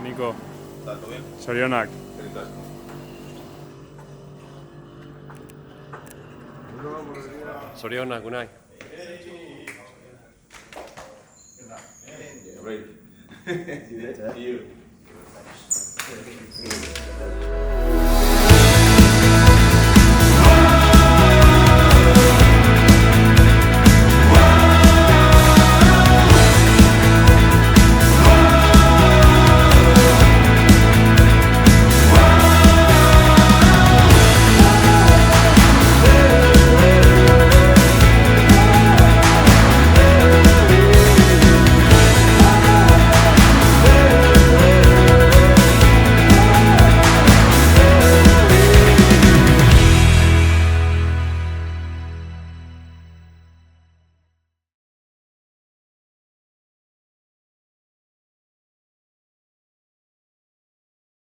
Niko, ¿Todo bien? zorionak. Zorionak, Unai. Great. See you later. See you.